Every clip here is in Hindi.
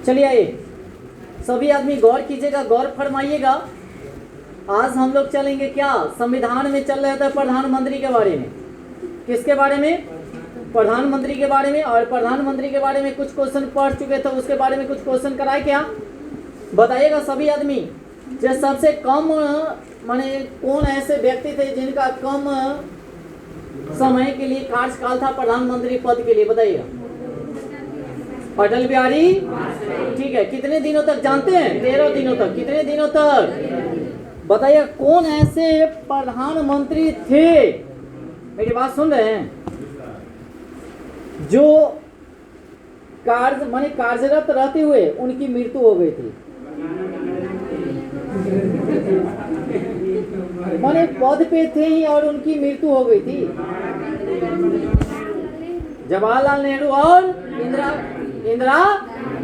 चलिए आइए सभी आदमी गौर कीजिएगा, गौर फरमाइएगा। आज हम लोग चलेंगे क्या, संविधान में चल रहे थे प्रधानमंत्री के बारे में। किसके बारे में? प्रधानमंत्री के बारे में। और प्रधानमंत्री के बारे में कुछ क्वेश्चन पढ़ चुके थे, उसके बारे में कुछ क्वेश्चन कराए क्या, बताइएगा सभी आदमी। जो सबसे कम माने कौन ऐसे व्यक्ति थे जिनका कम समय के लिए कार्यकाल था प्रधानमंत्री पद के लिए, बताइएगा। अटल बिहारी, ठीक है। कितने दिनों तक जानते हैं? 13 दिनों तक। कितने दिनों तक बताइए? कौन ऐसे प्रधानमंत्री थे, मेरी बात सुन रहे हैं, जो कार्यरत रहते हुए उनकी मृत्यु हो गई थी? माने पद पे थे ही और उनकी मृत्यु हो गई थी। जवाहरलाल नेहरू और इंदिरा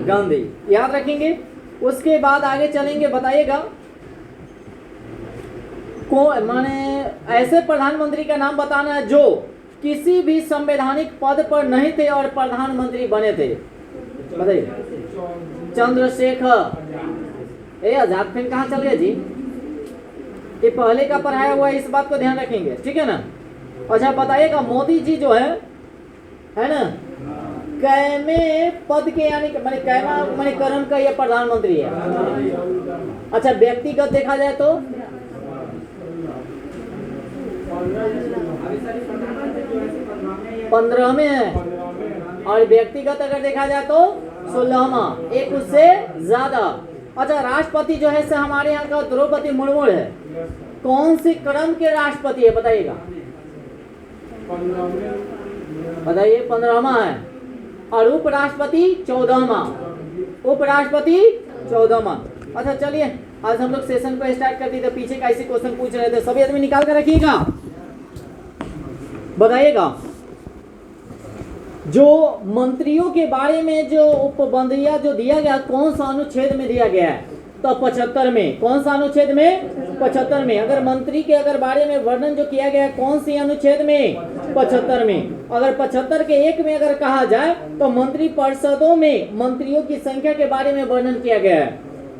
गांधी, याद रखेंगे। उसके बाद आगे चलेंगे, बताइएगा माने ऐसे प्रधानमंत्री का नाम बताना है जो किसी भी संवैधानिक पद पर नहीं थे और प्रधानमंत्री बने थे, बताइए। चंद्रशेखर। आजाद फिर कहाँ चल गए जी? ये पहले का पढ़ाया हुआ है, इस बात को ध्यान रखेंगे, ठीक है ना। अच्छा बताइएगा, मोदी जी जो है ना, कैमे पद के यानी माने कर्म का ये प्रधानमंत्री है। अच्छा व्यक्तिगत देखा जाए तो 15वें है, और व्यक्तिगत अगर देखा जाए तो 16वां, एक उससे ज्यादा। अच्छा राष्ट्रपति जो है हमारे यहाँ का द्रौपदी मुर्मू है, कौन से क्रम के राष्ट्रपति है, बताइएगा। बताइए, 15वां है। और उपराष्ट्रपति 14वां, उपराष्ट्रपति 14वां। अच्छा चलिए आज हम लोग सेशन को स्टार्ट करते थे। पीछे का ऐसे क्वेश्चन पूछ रहे थे, सभी आदमी निकाल कर रखिएगा। बताइएगा जो मंत्रियों के बारे में जो उपबंधिया जो दिया गया, कौन सा अनुच्छेद में दिया गया है? तो 75 में। कौन सा अनुच्छेद में? 75 में। अगर मंत्री के अगर बारे में वर्णन जो किया गया है, कौन सी अनुच्छेद में? 75 में। अगर 75 के 1 में अगर कहा जाए तो मंत्री परिषदों में मंत्रियों की संख्या के बारे में वर्णन किया गया है,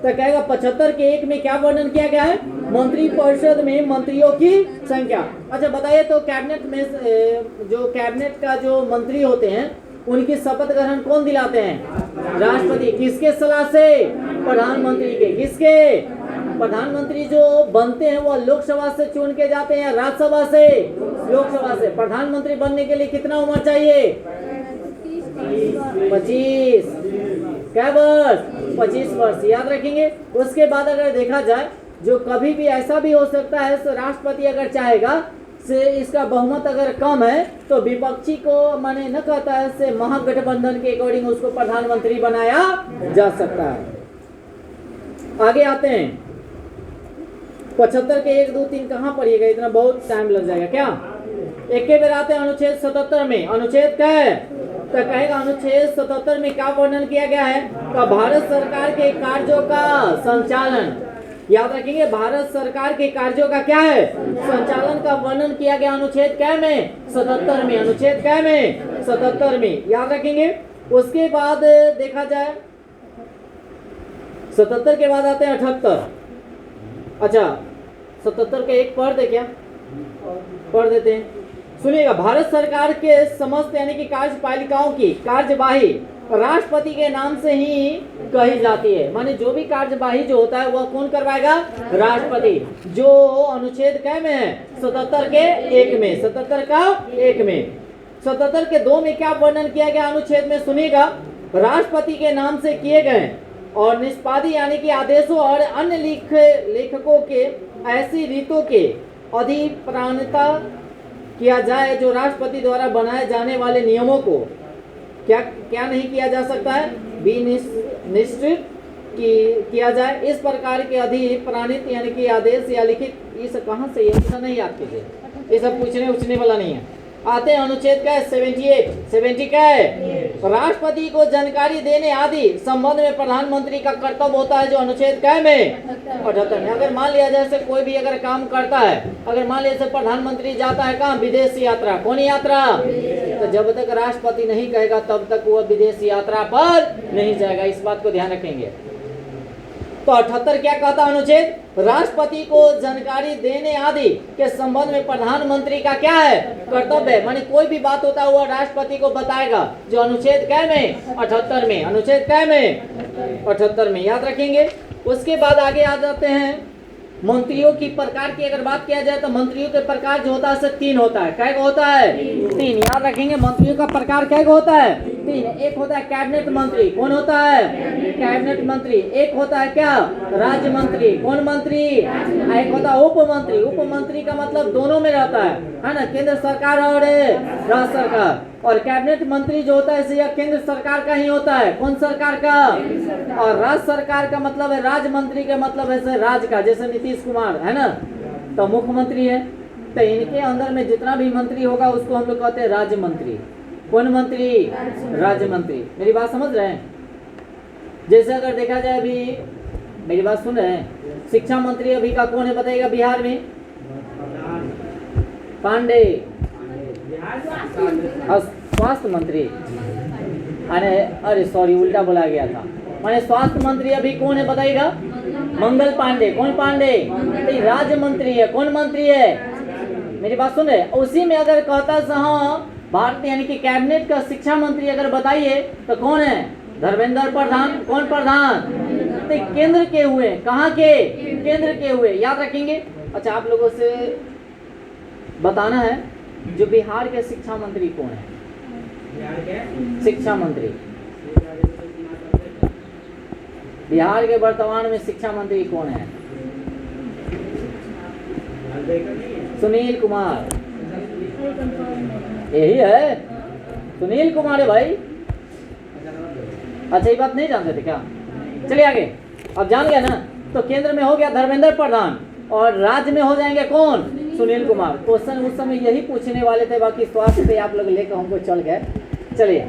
तो कहेगा 75 के 1 में क्या वर्णन किया गया है? मंत्री परिषद में मंत्रियों की संख्या। अच्छा बताइए तो कैबिनेट में जो कैबिनेट का जो मंत्री होते हैं उनकी शपथ ग्रहण कौन दिलाते हैं? राष्ट्रपति। किसके सलाह से? प्रधानमंत्री के। किसके? प्रधानमंत्री जो बनते हैं वो लोकसभा से चुन के जाते हैं, राज्यसभा से? लोकसभा से। प्रधानमंत्री बनने के लिए कितना उम्र चाहिए? 25। क्या वर्ष? 25 वर्ष, याद रखेंगे। उसके बाद अगर देखा जाए जो कभी भी ऐसा भी हो सकता है, तो राष्ट्रपति अगर चाहेगा से इसका बहुमत अगर कम है तो विपक्षी को माने न कहता है से महागठबंधन के अकॉर्डिंग उसको प्रधानमंत्री बनाया जा सकता है। आगे आते हैं 75 के 1, 2, 3 कहाँ पढ़िएगा, इतना बहुत टाइम लग जाएगा क्या। एक के बेर आते हैं अनुच्छेद 77 में। अनुच्छेद क्या है? तो कहेगा अनुच्छेद 77 में क्या वर्णन किया गया है? तो भारत सरकार के कार्यों का संचालन, याद रखेंगे, भारत सरकार के कार्यों का क्या है? संचालन का वर्णन किया गया अनुच्छेद क्या में? 77 में। अनुच्छेद क्या में? 77 में, याद रखेंगे। उसके बाद देखा जाए 77 के बाद आते हैं 78। अच्छा 77 के 1 पढ़ दे क्या? पढ़ देते हैं, सुनिएगा। भारत सरकार के समस्त यानी कि कार्यपालिकाओं की कार्यवाही राष्ट्रपति के नाम से ही कही जाती है। माने जो भी कार्यवाही जो होता है वह कौन करवाएगा? राष्ट्रपति। जो अनुच्छेद क्या में है? 77 के 1 में। 77 का 1 में। 77 के 2 में क्या वर्णन किया गया अनुच्छेद में? सुनिएगा, राष्ट्रपति के नाम से किए गए और निष्पादित यानी कि आदेशों और अन्य लेखकों के ऐसी रीतों के अधिप्राणता किया जाए जो राष्ट्रपति द्वारा बनाए जाने वाले नियमों को क्या नहीं किया जा सकता है? निश्चित किया जाए। इस प्रकार के अधिप्राणित यानी कि आदेश या लिखित, ये सब कहाँ से? ये सब नहीं याद कीजिए, ये सब पूछने वाला नहीं है। आते हैं अनुच्छेद का 78। 70 क्या है? राष्ट्रपति को जानकारी देने आदि संबंध में प्रधानमंत्री का कर्तव्य होता है, जो अनुच्छेद क्या में? 78 में। अगर मान लिया जैसे कोई भी अगर काम करता है, अगर मान लिया जैसे प्रधानमंत्री जाता है कहाँ? विदेश यात्रा। कौन यात्रा? तो जब तक राष्ट्रपति नहीं कहेगा तब तक वह विदेश यात्रा पर नहीं जाएगा। इस बात को ध्यान रखेंगे। तो 78 क्या कहता है अनुच्छेद? राष्ट्रपति को जानकारी देने आदि के संबंध में प्रधानमंत्री का क्या है? कर्तव्य है। माने कोई भी बात होता है वह राष्ट्रपति को बताएगा। जो अनुच्छेद क्या में? 78 में। अनुच्छेद क्या में? 78 में। याद रखेंगे। उसके बाद आगे आ जाते हैं मंत्रियों की प्रकार की अगर बात किया जाए तो मंत्रियों के प्रकार जो होता है 3 होता है। क्या होता है? 3। याद रखेंगे मंत्रियों का प्रकार क्या होता है? 3। एक होता है कैबिनेट मंत्री। कौन होता है? कैबिनेट मंत्री। एक होता है क्या? राज्य मंत्री। कौन मंत्री? एक होता है उप मंत्री। उप मंत्री का मतलब दोनों में रहता है ना, केंद्र सरकार और राज्य सरकार। और कैबिनेट मंत्री जो होता है यह केंद्र सरकार का ही होता है। कौन सरकार का? और राज्य सरकार का मतलब है, राज्य मंत्री का मतलब है राज्य का, जैसे नीतीश कुमार है ना, तो मुख्यमंत्री है। तो इनके अंदर में जितना भी मंत्री होगा उसको हम लोग कहते हैं राज्य मंत्री। कौन मंत्री? राज्य मंत्री। मेरी बात समझ रहे हैं? जैसे अगर देखा जाए अभी, मेरी बात सुन रहे हैं, शिक्षा मंत्री अभी का कौन है बताइएगा बिहार में? पांडे। स्वास्थ्य मंत्री, अरे सॉरी उल्टा बोला गया था। माने स्वास्थ्य मंत्री अभी कौन है बताइएगा? मंगल पांडे। कौन पांडे? राज्य मंत्री है। कौन मंत्री है? मेरी बात सुन रहे? उसी में अगर कहता हाँ भारत यानी कि कैबिनेट का शिक्षा मंत्री अगर बताइए तो कौन है? धर्मेंद्र प्रधान। कौन प्रधान? तो केंद्र के हुए। कहाँ के? केंद्र के हुए। याद रखेंगे। अच्छा आप लोगों से बताना है जो बिहार के शिक्षा मंत्री कौन है? शिक्षा मंत्री बिहार के वर्तमान में शिक्षा मंत्री कौन है? सुनील कुमार। यही है, सुनील कुमार है भाई। अच्छा ये बात नहीं जानते थे क्या? चलिए आगे। अब जान गया ना। तो केंद्र में हो गया धर्मेंद्र प्रधान और राज्य में हो जाएंगे कौन? सुनील कुमार। क्वेश्चन उस समय यही पूछने वाले थे, बाकी स्वास्थ्य पे आप लोग लेकर हमको चल गए। चलिए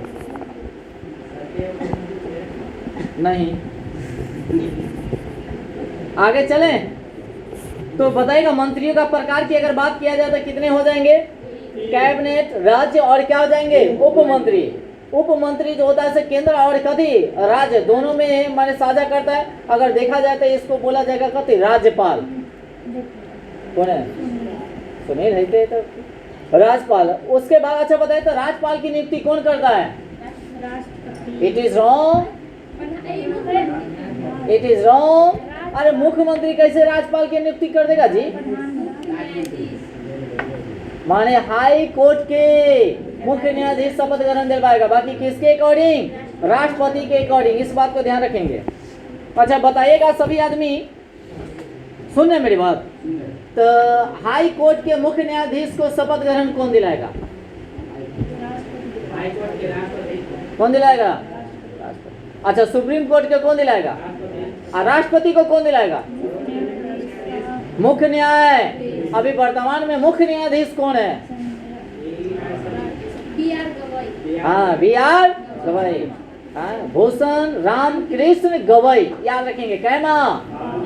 नहीं आगे चलें। तो बताइएगा मंत्रियों का प्रकार की अगर बात किया जाए तो कितने हो जाएंगे? कैबिनेट, राज्य और क्या हो जाएंगे? उप मंत्री। उप मंत्री जो होता है केंद्र और कभी राज्य दोनों में माने साझा करता है। अगर देखा जाए तो इसको बोला जाएगा कभी राज्यपाल। कौन है? सुनील है तो राज्यपाल। उसके बाद अच्छा बताए तो राज्यपाल की नियुक्ति कौन करता है? It is wrong. It is wrong. अरे मुख्यमंत्री कैसे राज्यपाल की नियुक्ति कर देगा जी? माने हाई कोर्ट के मुख्य न्यायाधीश शपथ ग्रहण दिलवाएगा। बाकी किसके अकॉर्डिंग? राष्ट्रपति के अकॉर्डिंग। इस बात को ध्यान रखेंगे। अच्छा बताइएगा सभी आदमी, सुन रहे मेरी बात? तो हाई कोर्ट के मुख्य न्यायाधीश को शपथ ग्रहण कौन दिलाएगा? कौन दिलाएगा? अच्छा सुप्रीम कोर्ट के कौन दिलाएगा? राष्ट्रपति को कौन दिलाएगा? मुख्य न्याय। अभी वर्तमान में मुख्य न्यायाधीश कौन है? हाँ BR गवई। भूषण राम कृष्ण गवई। याद रखेंगे। कहना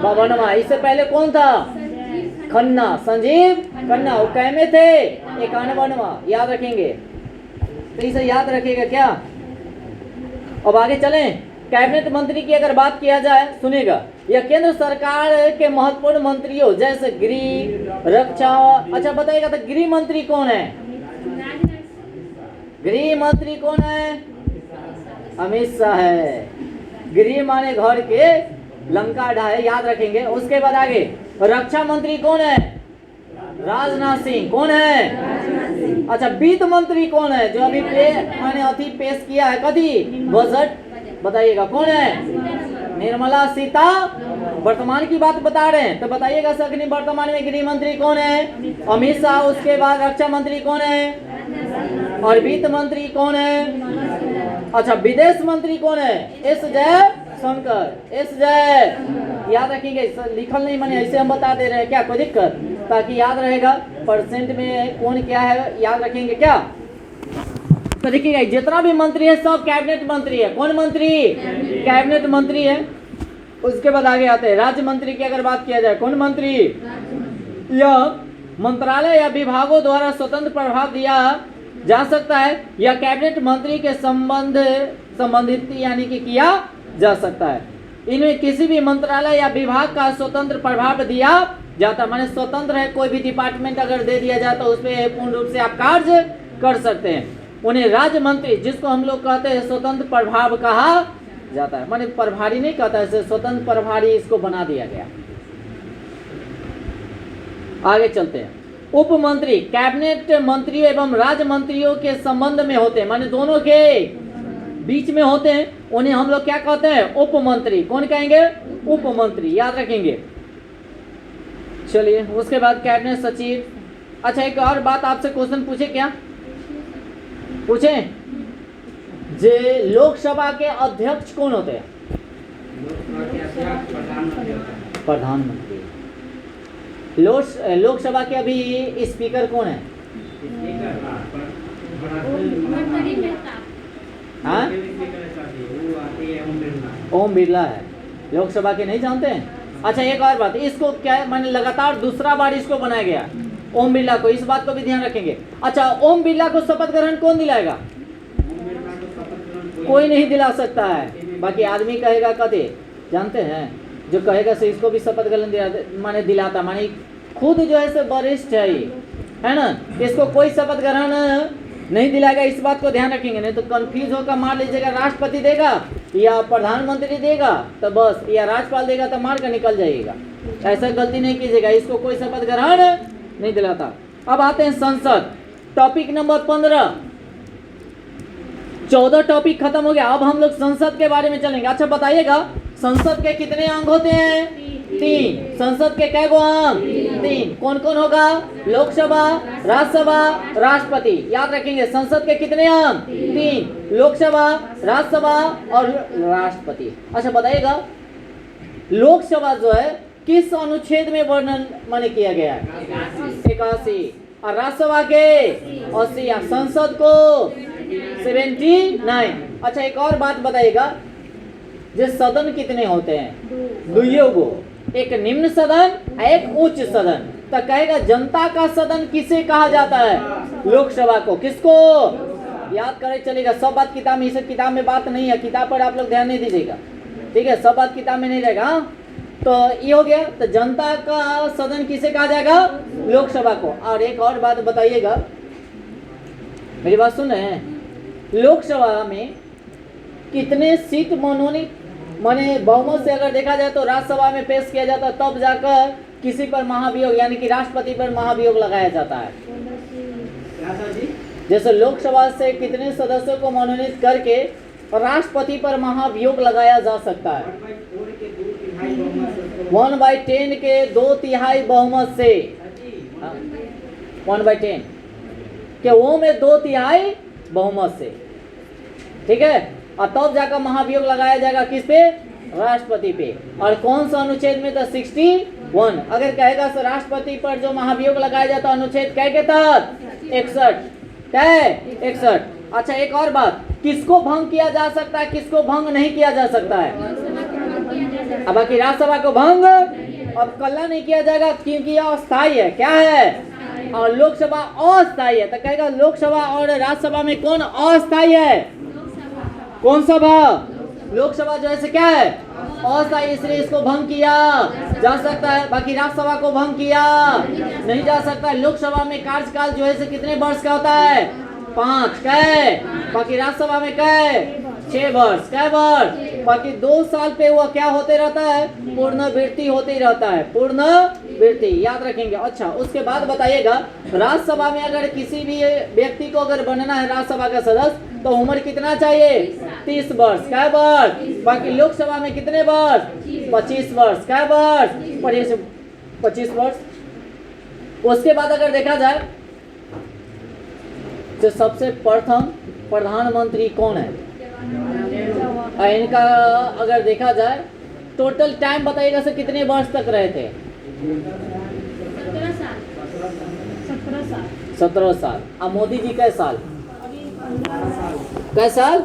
बाबनवा। इससे पहले कौन था? खन्ना, संजीव खन्ना। वो कै में थे? 91वां। याद रखेंगे। तो इसे याद रखिएगा क्या? अब आगे चलें। कैबिनेट मंत्री की अगर बात किया जाए सुनिएगा, यह केंद्र सरकार के महत्वपूर्ण मंत्रियों जैसे गृह, रक्षा। अच्छा बताइएगा तो गृह मंत्री कौन है? गृह मंत्री कौन है? अमित शाह है। गृह माने घर के लंका ढाए। याद रखेंगे। उसके बाद आगे रक्षा मंत्री कौन है? राजनाथ सिंह। कौन है? अच्छा वित्त मंत्री कौन है? जो अभी मैंने अति पेश किया है कभी बजट, बताइएगा कौन है? निर्मला सीता। वर्तमान की बात बता रहे हैं तो बताइएगा सर वर्तमान में गृह मंत्री कौन है? अमित शाह। उसके बाद रक्षा मंत्री कौन है? और वित्त मंत्री कौन है? अच्छा विदेश मंत्री कौन है? एस जयशंकर। एस जय। याद रखेंगे। लिखल नहीं मैंने ऐसे हम बता दे रहे हैं क्या? कोई दिक्कत? ताकि याद रहेगा परसेंट में कौन क्या है। याद रखेंगे क्या? तो देखिएगा जितना भी मंत्री है सब कैबिनेट मंत्री है। कौन मंत्री? कैबिनेट मंत्री है। उसके बाद आगे आते हैं राज्य मंत्री की अगर बात किया जाए। कौन मंत्री? यह मंत्रालय या विभागों द्वारा स्वतंत्र प्रभाव दिया जा सकता है या कैबिनेट मंत्री के संबंधित यानी कि किया जा सकता है। इनमें किसी भी मंत्रालय या विभाग का स्वतंत्र प्रभाव दिया जाता है, माने स्वतंत्र है, कोई भी डिपार्टमेंट अगर दे दिया जाए तो उसमें पूर्ण रूप से आप कार्य कर सकते हैं। उन्हें राज्य मंत्री, जिसको हम लोग कहते हैं स्वतंत्र प्रभाव कहा जाता है, माने प्रभारी नहीं कहता है, स्वतंत्र प्रभारी इसको बना दिया गया। आगे चलते हैं। उप मंत्री कैबिनेट मंत्रियों एवं राज्य मंत्रियों के संबंध में होते हैं, माने दोनों के बीच में होते हैं, उन्हें हम लोग क्या कहते हैं? उप मंत्री। कौन कहेंगे? उप मंत्री, याद रखेंगे। चलिए, उसके बाद कैबिनेट सचिव। अच्छा, एक और बात आपसे क्वेश्चन पूछे क्या? पूछे जे लोकसभा के अध्यक्ष कौन होते हैं? प्रधानमंत्री। लोकसभा के अभी स्पीकर कौन है? हाँ? ओम बिरला है। लोकसभा के नहीं जानते हैं? अच्छा, एक और बात, इसको क्या मैंने लगातार दूसरा बार इसको बनाया गया ओम बिरला को, इस बात को भी ध्यान रखेंगे। अच्छा, ओम बिरला को शपथ ग्रहण कौन दिलाएगा? कोई नहीं दिला सकता है, बाकी आदमी कहेगा कदे, जानते हैं, जो कहेगा से इसको भी शपथ ग्रहण माने दिलाता, माने खुद जो है से वरिष्ठ है ना, इसको कोई शपथ ग्रहण नहीं दिलाएगा। इस बात को ध्यान रखेंगे, नहीं तो कंफ्यूज होकर मान लीजिएगा राष्ट्रपति देगा या प्रधानमंत्री देगा तो बस, या राज्यपाल देगा तो मार कर निकल जाइएगा। ऐसा गलती नहीं कीजिएगा, इसको कोई शपथ ग्रहण नहीं दिलाता। अब आते हैं संसद, टॉपिक नंबर 15। 14 टॉपिक खत्म हो गया, अब हम लोग संसद के बारे में चलेंगे। अच्छा बताइएगा, संसद के कितने अंग होते हैं? 3। संसद के कै गो अंग? 3। कौन कौन होगा? लोकसभा, राज्यसभा, राष्ट्रपति। याद रखेंगे, संसद के कितने अंग? 3। लोकसभा, राज्यसभा और राष्ट्रपति। अच्छा बताइएगा, लोकसभा जो है किस अनुच्छेद में वर्णन माने किया गया है? 81। और राज्यसभा के 80, या संसद को 79। अच्छा, एक और बात बताइएगा, जो सदन कितने होते हैं? 2 गो, एक निम्न सदन, एक उच्च सदन। तो कहेगा जनता का सदन किसे कहा जाता है? लोकसभा को। किसको? याद करे चलेगा, सब बात किताब में, इस किताब में बात नहीं है, किताब पर आप लोग ध्यान नहीं दीजिएगा, ठीक है, सब बात किताब में नहीं रहेगा। तो ये हो गया, तो जनता का सदन किसे कहा जाएगा? लोकसभा को। और एक और बात बताइएगा, मेरी बात सुन रहे हैं, लोकसभा में कितने सीट मनोनीत माने बहुमत से अगर देखा जाए तो राज्यसभा में पेश किया जाता है, तब जाकर किसी पर महाभियोग यानी कि राष्ट्रपति पर महाभियोग लगाया जाता है। जैसे लोकसभा से कितने सदस्यों को मनोनीत करके राष्ट्रपति पर महाभियोग लगाया जा सकता है? 1/10 के 2/3 बहुमत से, 1/10 के वो में 2/3 बहुमत से, ठीक है। और तब जाकर महाभियोग लगाया जाएगा किस पे? राष्ट्रपति पे। और कौन सा अनुच्छेद में? तो 61। अगर कहेगा तो राष्ट्रपति पर जो महाभियोग लगाया जाता है अनुच्छेद कै के तहत? 61। अच्छा, एक और बात, किसको भंग किया जा सकता है, किसको भंग नहीं किया जा सकता है? अब बाकी राज्यसभा को भंग अब कल्ला नहीं किया जाएगा क्योंकि यह अस्थायी है। क्या है? और लोकसभा अस्थायी है। तो कहेगा लोकसभा और राज्यसभा में कौन अस्थायी है? कौन सभा? लोकसभा जो है क्या है? अस्थायी, इसलिए इसको भंग किया जा सकता है, बाकी राज्यसभा को भंग किया नहीं जा सकता है। लोकसभा में कार्यकाल जो है कितने वर्ष का होता है? 5। कै? बाकी राज्यसभा में कै? 6 वर्ष। कै वर्ष? बाकी 2 साल पे वह क्या होते रहता है? पूर्णवृत्ति होते रहता है, पूर्णवृत्ति, याद रखेंगे। अच्छा, उसके बाद बताइएगा, राज्यसभा में अगर किसी भी व्यक्ति को अगर बनना है राज्यसभा का सदस्य तो उम्र कितना चाहिए? 30 वर्ष। कै वर्ष? बाकी लोकसभा में कितने वर्ष? 25 वर्ष। कै वर्ष? 25 वर्ष। उसके बाद अगर देखा जाए तो सबसे प्रथम प्रधानमंत्री कौन है? इनका अगर देखा जाए टोटल टाइम बताइएगा सर, कितने वर्ष तक रहे थे? 17 साल। अब मोदी जी कै साल? कै साल?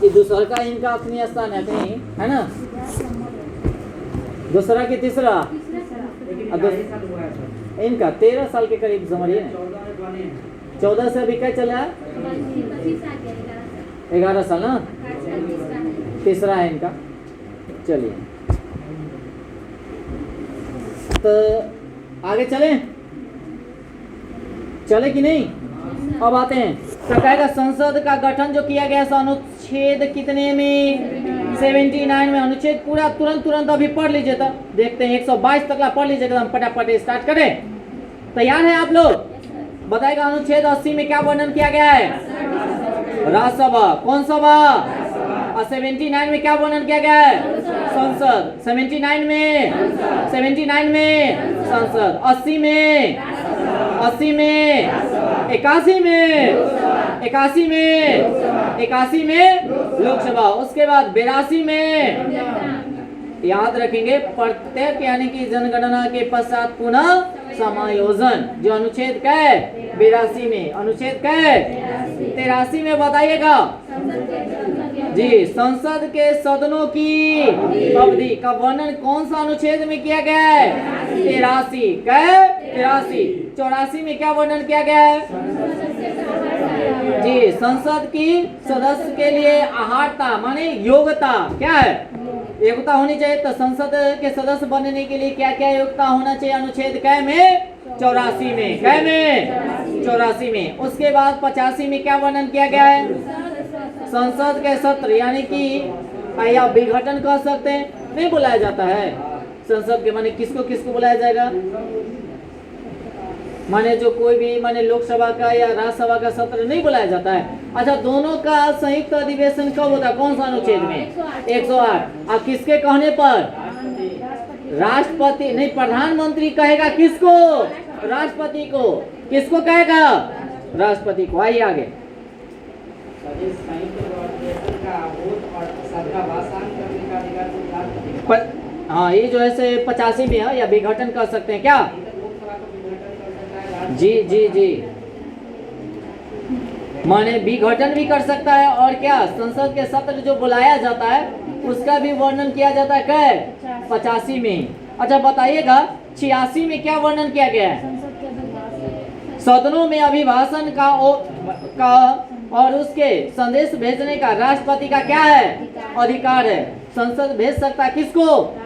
ये दूसरा का इनका अपनी स्थान है कहीं, है ना? दूसरा की तीसरा इनका 13 साल के करीब समझिए ना, 14 से अभी क्या चला है? 11 साल ना, तीसरा है इनका। चलिए तो आगे चले कि नहीं? अब आते हैं तो कहेगा संसद का गठन जो किया गया है अनुच्छेद कितने में? 79 में। अनुच्छेद पूरा तुरंत अभी पढ़ लीजिए, तो देखते हैं 122 तक पढ़ लीजिए एकदम फटाफट स्टार्ट करें। तैयार है आप लोग? बताएगा अनुच्छेद 80 में क्या वर्णन किया गया है? राज्यसभा। कौन सभा? और 79 में क्या वर्णन किया गया है? संसद। 79 में संसद, 80 में 81 में लोकसभा, उसके बाद 82 में याद रखेंगे प्रत्येक यानी कि जनगणना के पश्चात पुनः समायोजन, जो अनुच्छेद क्या है? 82 में। अनुच्छेद क्या है? 83 में बताइएगा जी। संसद के सदनों की अवधि का वर्णन कौन सा अनुच्छेद में किया गया है? 83। क्या? 83। 84 में क्या वर्णन किया गया है जी? संसद की सदस्य के लिए आहारता माने योग्यता क्या है? योग्यता होनी चाहिए। तो संसद के सदस्य बनने के लिए क्या क्या योग्यता होना चाहिए? अनुच्छेद कै में? 84 में। कै में? 84 में। उसके बाद 85 में क्या वर्णन किया गया है? संसद के सत्र यानी कि या विघटन कह सकते हैं, नहीं बुलाया जाता है संसद के, माने किसको बुलाया जाएगा? माने जो कोई भी माने लोकसभा का या राज्यसभा का सत्र नहीं बुलाया जाता है। अच्छा, दोनों का संयुक्त अधिवेशन कब होता है? कौन सा अनुच्छेद में? 108। अब किसके कहने पर? राष्ट्रपति नहीं, प्रधानमंत्री कहेगा किसको? राष्ट्रपति को। किसको कहेगा? राष्ट्रपति को। आइए आगे। हाँ, ये जो है 85 में है, या विघटन कर सकते हैं क्या? जी माने विघटन भी कर सकता है, और क्या संसद के सत्र जो बुलाया जाता है उसका भी वर्णन किया जाता है। क्या? 85 में। अच्छा बताइएगा 86 में क्या वर्णन किया गया है? सदनों में अभिभाषण का और उसके संदेश भेजने का राष्ट्रपति का क्या है? अधिकार है। संसद भेज सकता है किसको?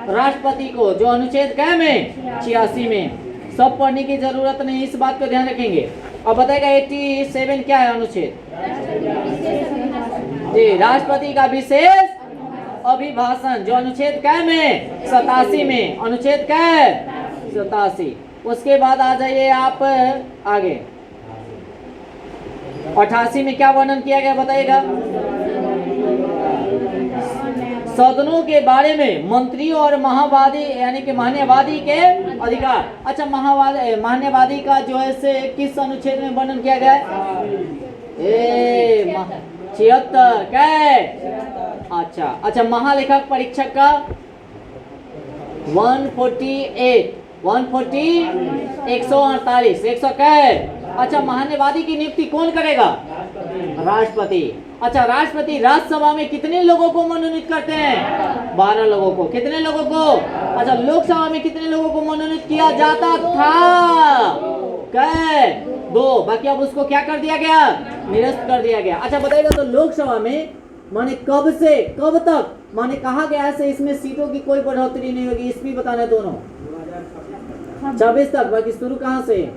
राष्ट्रपति को, जो अनुच्छेद क्या में? 86 में। सब पढ़ने की जरूरत नहीं, इस बात को ध्यान रखेंगे। अब बताएगा 87 क्या है अनुच्छेद जी? राष्ट्रपति का विशेष अभिभाषण, जो अनुच्छेद क्या में? 87 में। अनुच्छेद क्या है? 87। उसके बाद आ जाइए आप आगे। 88 में क्या वर्णन किया गया बताइएगा? सदनों के बारे में मंत्री और महावादी यानी कि मान्यवादी के अधिकार। अच्छा, मान्यवादी का जो है से किस अनुच्छेद में वर्णन किया गया है? 76। क्या है? अच्छा, महालेखक परीक्षक का 148 148 100 क्या है? अच्छा, महान्यवादी की नियुक्ति कौन करेगा? राष्ट्रपति। अच्छा, राष्ट्रपति राज्यसभा में कितने लोगों को मनोनीत करते हैं? 12 लोगों को। कितने लोगों को? अच्छा, लोकसभा में कितने लोगों को मनोनीत किया जाता था? क्या? 2। बाकी अब उसको क्या कर दिया गया? निरस्त कर दिया गया। अच्छा बताइएगा तो लोकसभा में माने कब से कब तक माने कहा गया से इसमें सीटों की कोई बढ़ोतरी नहीं होगी, इसमें बताना है दोनों 26 तक। बाकी शुरू कहाँ से?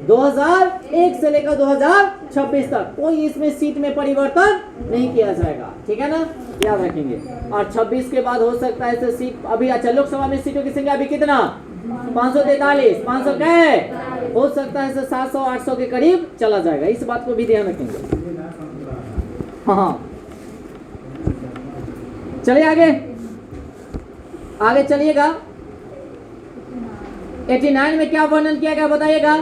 2001 से लेकर 2026 तक कोई इसमें सीट में परिवर्तन नहीं किया जाएगा। ठीक है ना, याद रखेंगे। और 26 के बाद हो सकता है ऐसे सीट अभी। अच्छा, लोकसभा में सीटों की संख्या अभी कितना? 543 500 क्या है? हो सकता है 700-800 के करीब चला जाएगा, इस बात को भी ध्यान रखेंगे। हाँ, चलिए आगे चलिएगा। 89 में क्या वर्णन किया गया बताइएगा?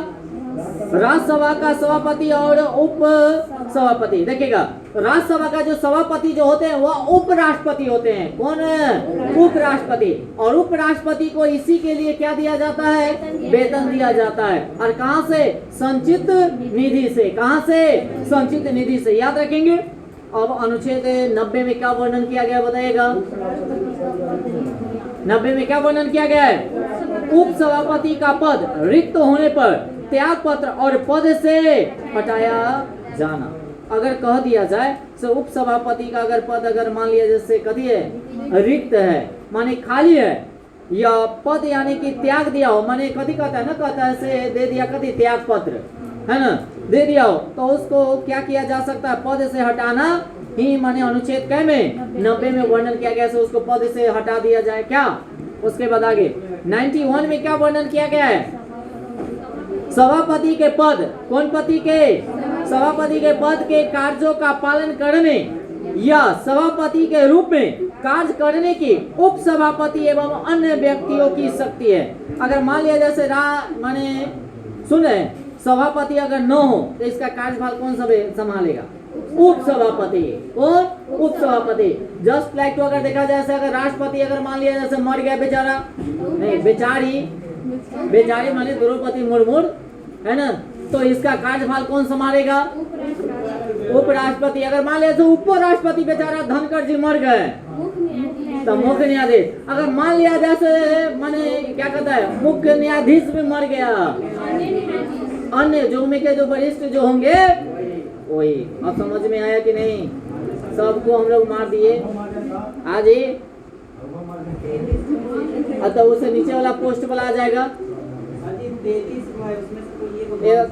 राज्यसभा का सभापति और उप सभापति। देखिएगा, राज्यसभा का जो सभापति जो होते हैं वह उपराष्ट्रपति होते हैं। कौन? उपराष्ट्रपति। और उपराष्ट्रपति को इसी के लिए क्या दिया जाता है? वेतन दिया जाता है। और कहां से? संचित निधि से। कहां से? संचित निधि से, याद रखेंगे। अब अनुच्छेद 90 में क्या वर्णन किया गया बताइएगा? 90 में क्या वर्णन किया गया है? उप सभापति का पद रिक्त होने पर त्याग पत्र और पद से हटाया जाना। अगर कह दिया जाए तो उप सभापति का अगर पद अगर मान लिया जैसे कथी है रिक्त है माने खाली है, या पद यानी कि त्याग दिया हो माने कथी कहता है ना, कहता है से दे दिया कथी त्याग पत्र है ना, दे दिया हो तो उसको क्या किया जा सकता है, पद से हटाना ही माने अनुच्छेद कै में 90 में वर्णन किया गया है, उसको पद से हटा दिया जाए क्या। उसके बाद आगे 91 में क्या वर्णन किया गया है, सभापति के पद, कौन पति के, सभापति के पद के कार्यों का पालन करने या सभापति के रूप में कार्य करने की उप सभापति एवं अन्य व्यक्तियों की शक्ति है। अगर मान लिया जैसे माने सुने सभापति अगर न हो तो इसका कार्यभार कौन संभालेगा, उप सभापति। कौन, उप सभापति। जस्ट लाइक तो अगर देखा जाए अगर राष्ट्रपति अगर मान लिया जैसे मर गया बेचारा, नहीं बेचारी माने द्रौपदी मुर्मू है ना, तो इसका कार्यभार कौन संभालेगा, उपराष्ट्रपति। अगर मान लिया तो उपराष्ट्रपति बेचारा धनखड़ जी मर गए तो मुख्य न्यायाधीश। अगर मान लिया जैसे माने क्या कहता है मुख्य न्यायाधीश भी मर गया, अन्य जो में के जो वरिष्ठ जो होंगे वही। अब समझ में आया कि नहीं, सबको हम लोग मार दिए आज ही, अतः उसे नीचे वाला पोस्ट वाला आ जाएगा,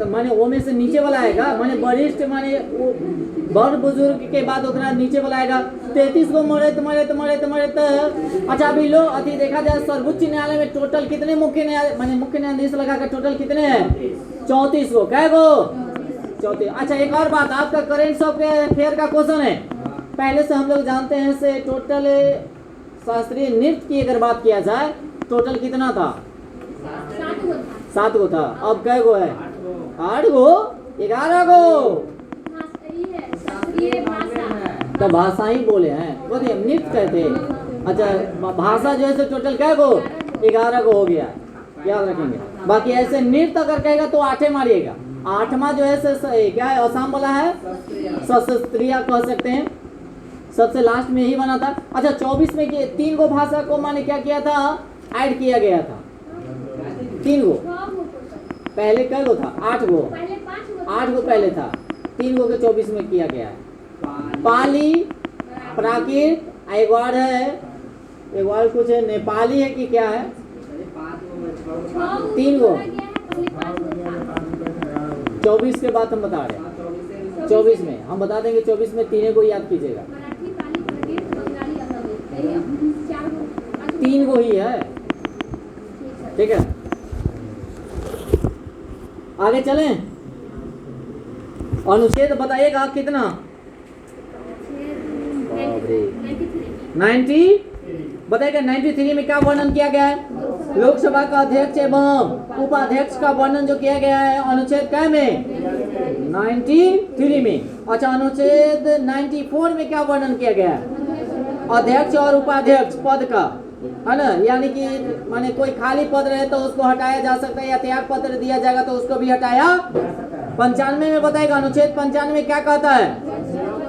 माने वो में से नीचे वाला आएगा, माने वरिष्ठ माने बड़ बुजुर्ग के बाद उतना नीचे वाला आएगा। 33 को मरे तो अच्छा अभी लो अति देखा जाए सर्वोच्च न्यायालय में टोटल कितने मुख्य न्यायाधीश लगा कर टोटल कितने हैं, 34 को, कै गो 34। अच्छा एक और बात, आपका करेंट अफेयर का क्वेश्चन है, पहले से हम लोग जानते हैं से टोटल शास्त्रीय नृत्य की अगर बात किया जाए टोटल कितना था, 7 गो था, अब कै गो है, 8 गो, 11 गो, तो भाषा ही बोले हैं, बोलिए नृत्य कहते हैं। अच्छा भाषा जो है टोटल कै गो, 11 गो हो गया, याद रखेंगे। बाकी ऐसे नृत्य अगर कहेगा तो 8 मारिएगा, 8वां जो है क्या है, असम वाला है, सशस्त्रीय कह सकते हैं, सबसे लास्ट में यही बना था। अच्छा 24 में 3 गो भाषा को माने क्या किया था, ऐड किया गया था, 3 गो, पहले कै गो था, 8 गो, 8 गो पहले था, 3 गो के 24 में किया गया है। पाली, प्राकृत, एक और है, एक और कुछ है, नेपाली है कि क्या है, 3 गो, 24 के बाद हम बता रहे हैं, 24 में हम बता देंगे, 24 में 3 को याद कीजिएगा, 3 गो ही है, ठीक है। आगे चलें, अनुच्छेद बताइएगा कितना, 90 बताइएगा। 93 में क्या वर्णन किया गया है, लोकसभा का अध्यक्ष एवं उपाध्यक्ष का वर्णन जो किया गया है अनुच्छेद क्या में, 93 में। अच्छा अनुच्छेद 94 में क्या वर्णन किया गया है, अध्यक्ष और उपाध्यक्ष पद का, है ना, यानी कि माने कोई खाली पद रहे तो उसको हटाया जा सकता है, या त्याग पत्र दिया जाएगा तो उसको भी हटाया। 95 में बताएगा, अनुच्छेद 95 में क्या कहता है,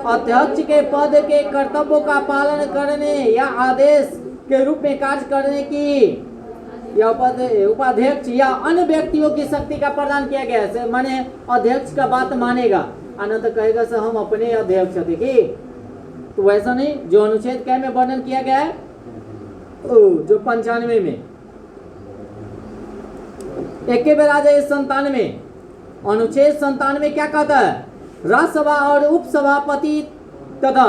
अध्यक्ष के पद के कर्तव्यों का पालन करने या आदेश के रूप में कार्य करने की या उपाध्यक्ष या अन्य व्यक्तियों की शक्ति का प्रदान किया गया है। माने अध्यक्ष का बात मानेगा, अनंत कहेगा सर हम अपने अध्यक्ष थे कि, तो वैसा नहीं, जो अनुच्छेद क्या में वर्णन किया गया है, जो 95 में, एक के बेर आ जाए 97, अनुच्छेद 97 क्या कहता है, राज्यसभा और उपसभापति तथा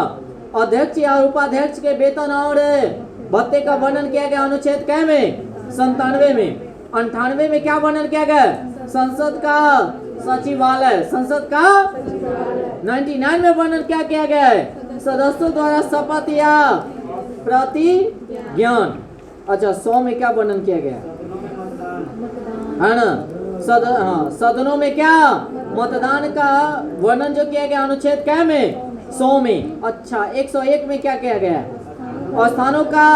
अध्यक्ष या उपाध्यक्ष के वेतन और भत्ते का वर्णन किया गया अनुच्छेद क्या में, 97 में। 98 में क्या वर्णन किया गया, संसद का सचिवालय, संसद का। 99 में वर्णन क्या किया गया है, सदस्यों द्वारा शपथ या प्रतिज्ञान। अच्छा 100 में क्या वर्णन किया गया है ना, सदनों में क्या मतदान का वर्णन जो किया गया अनुच्छेद क्या में, 100 में। अच्छा 101 में क्या किया गया, स्थानों का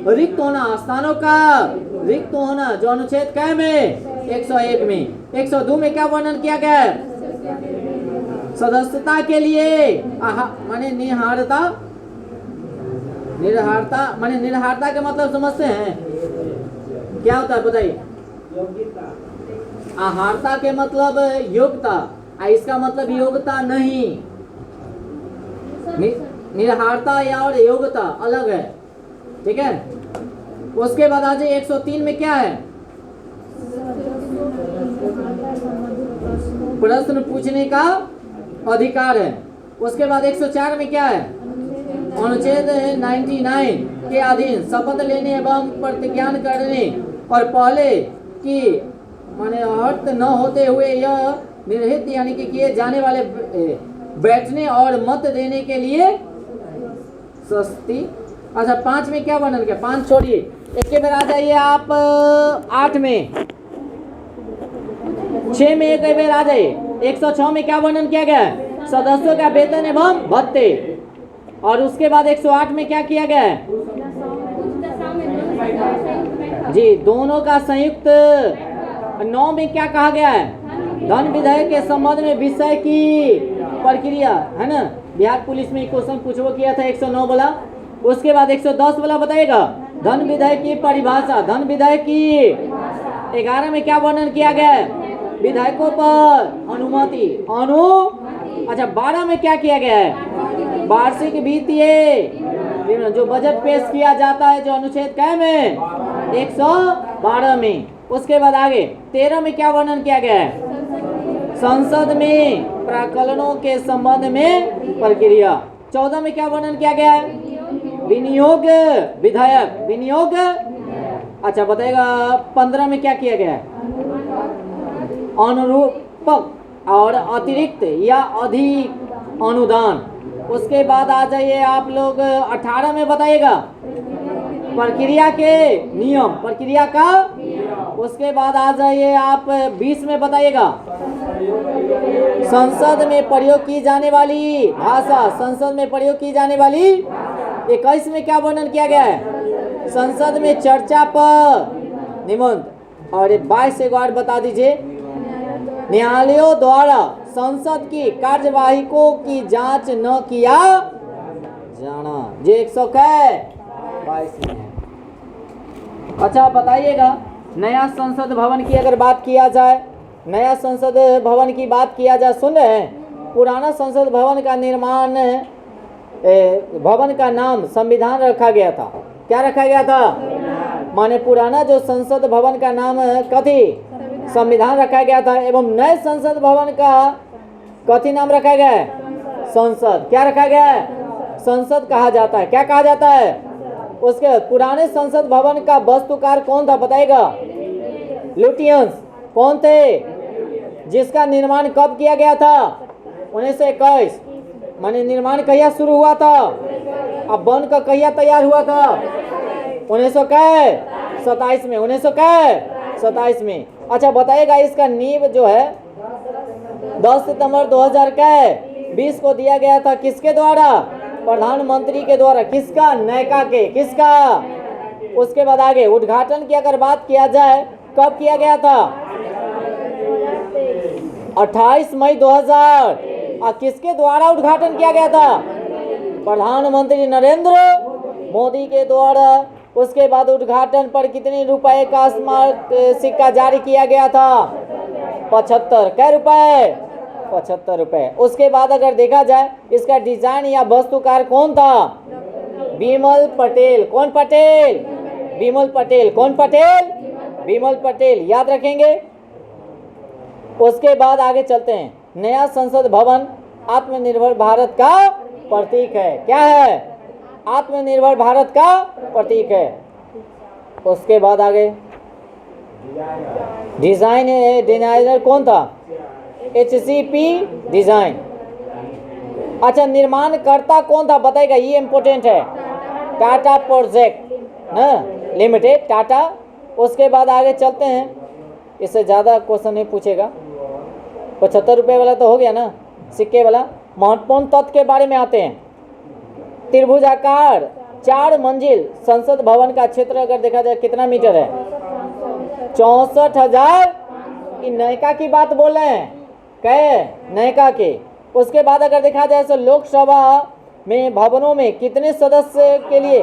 रिक्त होना, स्थानों का रिक्त होना जो अनुच्छेद क्या में, 101 में। 102 में क्या वर्णन किया गया है, सदस्यता के लिए माने निहारता, माने निरहारता का मतलब समझते हैं क्या होता है बताइए, अहार्ता के मतलब योग्यता, इसका मतलब योग्यता नहीं। निरहारता या और योग्यता अलग है, ठीक है। उसके बाद आ जाइए 103 में क्या है, प्रश्न पूछने का अधिकार है। उसके बाद 104 में क्या है, अनुच्छेद 99 के अधीन शपथ लेने एवं प्रतिज्ञान करने और पहले की माने अर्थ न होते हुए यह निर्हित यानी कि किए जाने वाले बैठने और मत देने के लिए सस्ती। अच्छा 5 में क्या वर्णन किया, 5 छोड़िए, एक के बार आ जाइए आप 8 में, 6 में एक बार आ जाइए। 106 में क्या वर्णन किया गया है, सदस्यों का वेतन एवं भत्ते। और उसके बाद 108 में क्या किया गया है जी, दोनों का संयुक्त। 9 में क्या कहा गया है, धन विधेयक के संबंध में विषय की प्रक्रिया, है ना। बिहार पुलिस में क्वेश्चन पूछो किया था 109 वाला। उसके बाद 110 वाला बताएगा धन विधेयक की परिभाषा, धन विधेयक की। 11 में क्या वर्णन किया गया है, विधायकों पर अनुमति अच्छा 12 में क्या किया गया है, वार्षिक वित्तीय जो बजट पेश किया जाता है, जो अनुच्छेद कै में 112 में। उसके बाद आगे 13 में क्या वर्णन किया गया है, संसद में प्राक्कलनों के संबंध में प्रक्रिया। 14 में क्या वर्णन किया गया है, विनियोग विधायक, विनियोग। अच्छा बताएगा 15 में क्या किया गया है, अनुरूपक और अतिरिक्त या अधिक अनुदान। उसके बाद आ जाइए आप लोग 18 में बताइएगा प्रक्रिया के नियम, प्रक्रिया का। उसके बाद आ जाइए आप 20 में बताइएगा संसद में प्रयोग की जाने वाली भाषा, संसद में प्रयोग की जाने वाली। 21 में क्या वर्णन किया गया है, संसद में चर्चा पर निबंध। और 22 एक बार बता दीजिए, न्यायालयों द्वारा संसद की कार्यवाही को की जांच न किया जाना, जे 122 में है। अच्छा बताइएगा नया संसद भवन की अगर बात किया जाए, नया संसद भवन की बात किया जाए, सुन रहे हैं, पुराना संसद भवन का निर्माण भवन का नाम संविधान रखा गया था। क्या रखा गया था, माने पुराना जो संसद भवन का नाम कथी, संविधान रखा गया था। एवं नए संसद भवन का कथी नाम रखा गया है, संसद। क्या रखा गया है, संसद कहा जाता है। क्या कहा जाता है, उसके पुराने संसद भवन का वास्तुकार कौन था बताएगा, लुटियंस। कौन थे, जिसका निर्माण कब किया गया था, 1921। माने निर्माण कहिया शुरू हुआ था, अब बन का कहिया तैयार हुआ था, 1927 में, 1927 में। अच्छा बताइएगा इसका नींव जो है 10 सितंबर 2020 को दिया गया था, किसके द्वारा, प्रधानमंत्री के द्वारा। किसका, नैका के, किसका। उसके बाद आगे उद्घाटन की अगर बात किया जाए, कब किया गया था, 28 मई 2000। और किसके द्वारा उद्घाटन किया गया था, प्रधानमंत्री नरेंद्र मोदी के द्वारा। उसके बाद उद्घाटन पर कितने रुपए का स्मारक सिक्का जारी किया गया था, 75। कै रुपए, 75 रुपए। उसके बाद अगर देखा जाए इसका डिजाइन या वास्तुकार कौन था, विमल पटेल। कौन पटेल, विमल पटेल। कौन पटेल, विमल पटेल, याद रखेंगे। उसके बाद आगे चलते हैं, नया संसद भवन आत्मनिर्भर भारत का प्रतीक है। क्या है, आत्मनिर्भर भारत का प्रतीक है। उसके बाद आगे डिजाइनर कौन था, HCP डिजाइन। अच्छा निर्माणकर्ता कौन था बताएगा, ये इम्पोर्टेंट है, टाटा प्रोजेक्ट ना लिमिटेड, टाटा। उसके बाद आगे चलते हैं, इससे ज़्यादा क्वेश्चन नहीं पूछेगा। 75 रुपये वाला तो हो गया ना, सिक्के वाला। महत्वपूर्ण तथ्य के बारे में आते हैं। त्रिभुजाकार 4 मंजिल संसद भवन का क्षेत्र अगर देखा जाए कितना मीटर है, 64,000। नयका की बात बोल रहे हैं, कहे नयका के। उसके बाद अगर देखा जाए तो लोकसभा में भवनों में कितने सदस्य के लिए,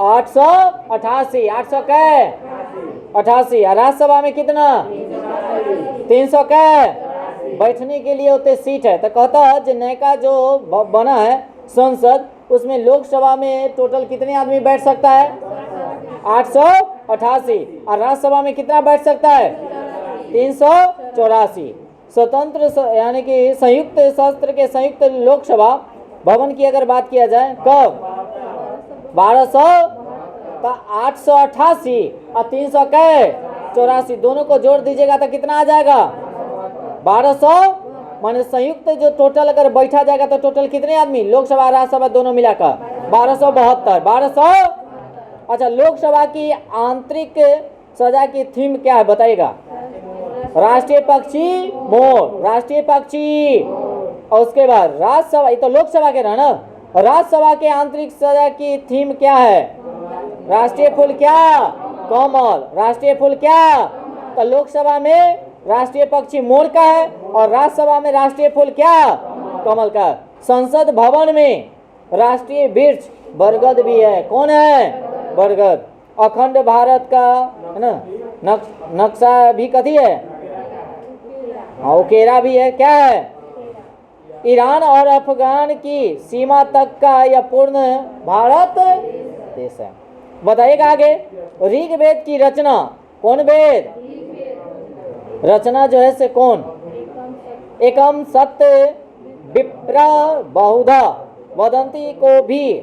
888। 800 कै 88। और राज्यसभा में कितना? 300 का बैठने के लिए होते सीट है। तो कहता है जो नया जो बना है संसद, उसमें लोकसभा में टोटल कितने आदमी बैठ सकता है? 888। और राज्यसभा में कितना बैठ सकता है? 384। स्वतंत्र यानी कि संयुक्त सशस्त्र के संयुक्त लोकसभा भवन की अगर बात किया जाए कब? 1200। तो 888 और 384 दोनों को जोड़ दीजिएगा तो कितना आ जाएगा? 1200। माने संयुक्त जो टोटल अगर बैठा जाएगा तो टोटल कितने आदमी? लोकसभा राज्यसभा दोनों मिलाकर 1272। 1200। अच्छा, लोकसभा की आंतरिक सजा की थीम क्या है बताइएगा? राष्ट्रीय पक्षी मोर, राष्ट्रीय पक्षी। और उसके बाद राज्यसभा, ये तो लोकसभा के रहा ना, राज्यसभा के आंतरिक सजा की थीम क्या है? राष्ट्रीय फूल क्या? कमल। राष्ट्रीय फूल क्या? तो लोकसभा में राष्ट्रीय पक्षी मोर का है और राज्यसभा में राष्ट्रीय फूल क्या? कमल का। संसद भवन में राष्ट्रीय वृक्ष बरगद भी है। कौन है? बरगद। अखंड भारत का है ना नक्शा भी कथी है? हाँ, उकेरा भी है। क्या है? ईरान और अफगान की सीमा तक का यह पूर्ण भारत देश है। बताइएगा आगे। ऋग्वेद की रचना कौन वेद? रचना जो है से कौन? एकम सत्य विप्र बहुधा वदंती को भी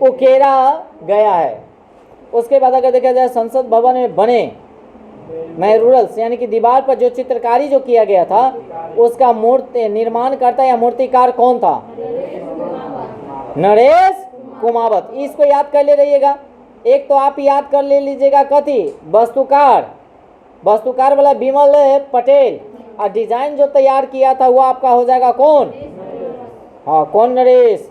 उकेरा गया है। उसके बाद अगर देखा जाए संसद भवन में बने मैरूरल्स यानी कि दीवार पर जो चित्रकारी जो किया गया था उसका मूर्ति निर्माण करता या मूर्तिकार कौन था? नरेश कुमावत। इसको याद कर ले रहिएगा। एक तो आप याद कर ले लीजिएगा कथी? वास्तुकार। वास्तुकार वाला विमल पटेल। और डिजाइन जो तैयार किया था वो आपका हो जाएगा कौन? हाँ, कौन? नरेश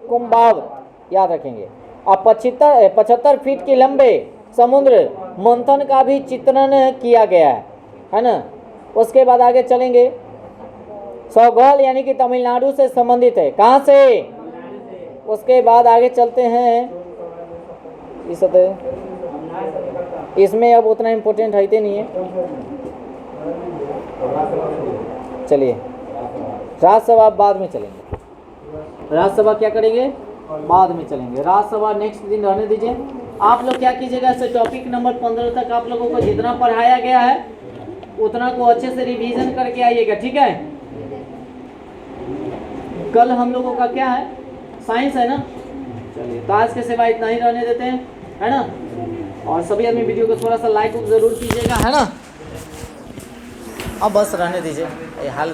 कुमावत। याद रखेंगे। और 75 फीट के लंबे समुद्र मंथन का भी चित्रण किया गया है ना। उसके बाद आगे चलेंगे। सौगल यानी कि तमिलनाडु से संबंधित है। कहाँ से? उसके बाद आगे चलते हैं। इसमें अब उतना इम्पोर्टेंट है नहीं है। चलिए, राज्यसभा बाद में चलेंगे। राज्यसभा क्या करेंगे? बाद में चलेंगे। राज्यसभा नेक्स्ट दिन रहने दीजिए। आप लोग क्या कीजिएगा, ऐसे टॉपिक नंबर 15 तक आप लोगों को जितना पढ़ाया गया है उतना को अच्छे से रिवीजन करके आइएगा, ठीक है? कल हम लोगों का क्या है? साइंस है ना। चलिए, तो आज के सिवा इतना ही रहने देते हैं, है ना। और सभी आदमी वीडियो को थोड़ा सा लाइक जरूर कीजिएगा, है ना। अब बस रहने दीजिए। हाल